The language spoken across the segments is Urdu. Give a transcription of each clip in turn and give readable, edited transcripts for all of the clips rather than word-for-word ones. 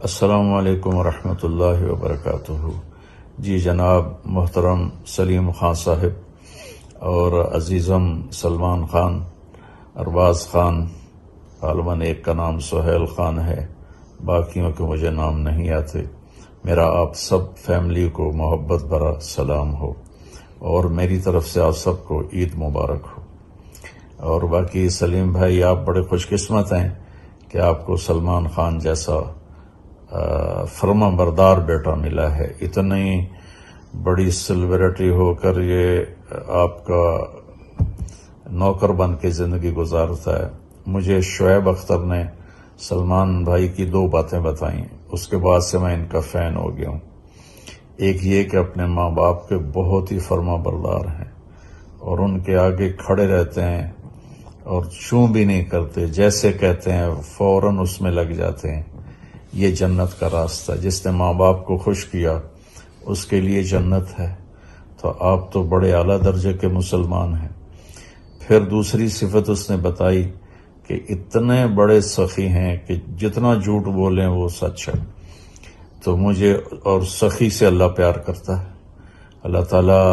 السلام علیکم ورحمۃ اللہ وبرکاتہ۔ جی جناب محترم سلیم خان صاحب اور عزیزم سلمان خان، ارباز خان، غالباً ایک کا نام سہیل خان ہے، باقیوں کے مجھے نام نہیں آتے۔ میرا آپ سب فیملی کو محبت بھرا سلام ہو اور میری طرف سے آپ سب کو عید مبارک ہو۔ اور باقی سلیم بھائی، آپ بڑے خوش قسمت ہیں کہ آپ کو سلمان خان جیسا فرما بردار بیٹا ملا ہے۔ اتنی بڑی سیلیبریٹی ہو کر یہ آپ کا نوکر بن کے زندگی گزارتا ہے۔ مجھے شعیب اختر نے سلمان بھائی کی 2 باتیں بتائیں، اس کے بعد سے میں ان کا فین ہو گیا ہوں۔ ایک یہ کہ اپنے ماں باپ کے بہت ہی فرما بردار ہیں اور ان کے آگے کھڑے رہتے ہیں اور چوں بھی نہیں کرتے، جیسے کہتے ہیں فوراً اس میں لگ جاتے ہیں۔ یہ جنت کا راستہ، جس نے ماں باپ کو خوش کیا اس کے لیے جنت ہے۔ تو آپ تو بڑے اعلیٰ درجے کے مسلمان ہیں۔ پھر دوسری صفت اس نے بتائی کہ اتنے بڑے سخی ہیں کہ جتنا جھوٹ بولیں وہ سچ ہے۔ تو مجھے اور سخی سے اللہ پیار کرتا ہے۔ اللہ تعالیٰ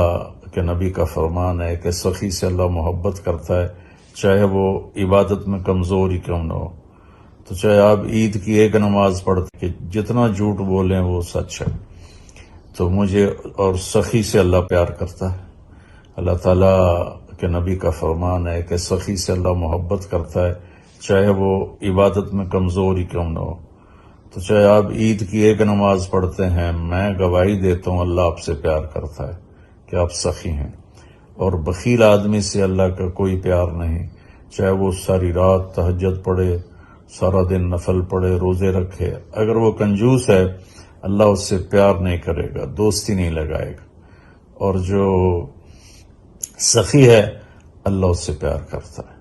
کے نبی کا فرمان ہے کہ سخی سے اللہ محبت کرتا ہے، چاہے وہ عبادت میں کمزور ہی کیوں نہ ہو۔ تو چاہے آپ عید کی ایک نماز پڑھتے کہ جتنا جھوٹ بولیں وہ سچ ہے۔ تو مجھے اور سخی سے اللہ پیار کرتا ہے۔ اللہ تعالیٰ کے نبی کا فرمان ہے کہ سخی سے اللہ محبت کرتا ہے، چاہے وہ عبادت میں کمزور ہی کیوں نہ ہو۔ تو چاہے آپ عید کی ایک نماز پڑھتے ہیں، میں گواہی دیتا ہوں اللہ آپ سے پیار کرتا ہے کہ آپ سخی ہیں۔ اور بخیل آدمی سے اللہ کا کوئی پیار نہیں، چاہے وہ ساری رات تہجد پڑھے، سارا دن نفل پڑھے، روزے رکھے، اگر وہ کنجوس ہے اللہ اس سے پیار نہیں کرے گا، دوستی نہیں لگائے گا۔ اور جو سخی ہے اللہ اس سے پیار کرتا ہے۔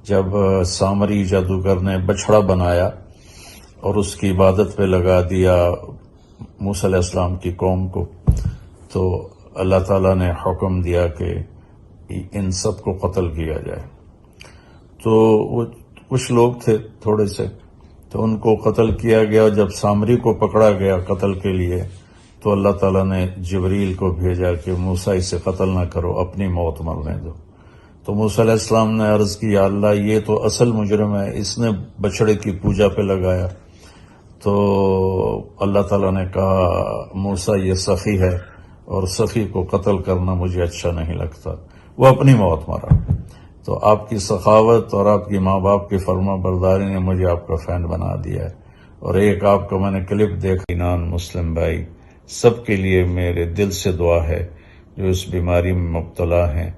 جب سامری جادوگر نے بچھڑا بنایا اور اس کی عبادت پہ لگا دیا موسیٰ علیہ السلام کی قوم کو، تو اللہ تعالیٰ نے حکم دیا کہ ان سب کو قتل کیا جائے۔ تو وہ کچھ لوگ تھے تھوڑے سے، تو ان کو قتل کیا گیا۔ جب سامری کو پکڑا گیا قتل کے لیے تو اللہ تعالیٰ نے جبریل کو بھیجا کہ موسیٰ اسے قتل نہ کرو، اپنی موت مرنے دو۔ تو موسیٰ علیہ السلام نے عرض کی، یا اللہ یہ تو اصل مجرم ہے، اس نے بچڑے کی پوجا پہ لگایا۔ تو اللہ تعالیٰ نے کہا موسیٰ یہ سخی ہے اور سخی کو قتل کرنا مجھے اچھا نہیں لگتا، وہ اپنی موت مرا۔ تو آپ کی سخاوت اور آپ کی ماں باپ کی فرما برداری نے مجھے آپ کا فین بنا دیا ہے۔ اور ایک آپ کا میں نے کلپ دیکھا، نان مسلم بھائی سب کے لیے میرے دل سے دعا ہے جو اس بیماری میں مبتلا ہیں،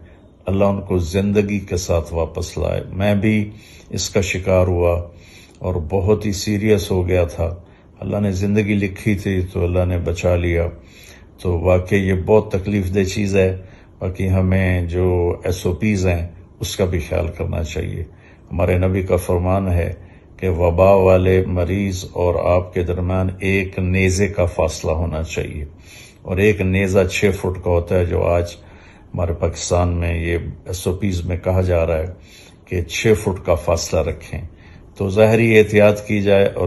اللہ ان کو زندگی کے ساتھ واپس لائے۔ میں بھی اس کا شکار ہوا اور بہت ہی سیریس ہو گیا تھا، اللہ نے زندگی لکھی تھی تو اللہ نے بچا لیا۔ تو واقعی یہ بہت تکلیف دہ چیز ہے۔ باقی ہمیں جو SOPs ہیں اس کا بھی خیال کرنا چاہیے۔ ہمارے نبی کا فرمان ہے کہ وبا والے مریض اور آپ کے درمیان 1 نیزے کا فاصلہ ہونا چاہیے، اور 1 نیزہ 6 فٹ کا ہوتا ہے، جو آج ہمارے پاکستان میں یہ SOPs میں کہا جا رہا ہے کہ 6 فٹ کا فاصلہ رکھیں۔ تو ظاہری احتیاط کی جائے اور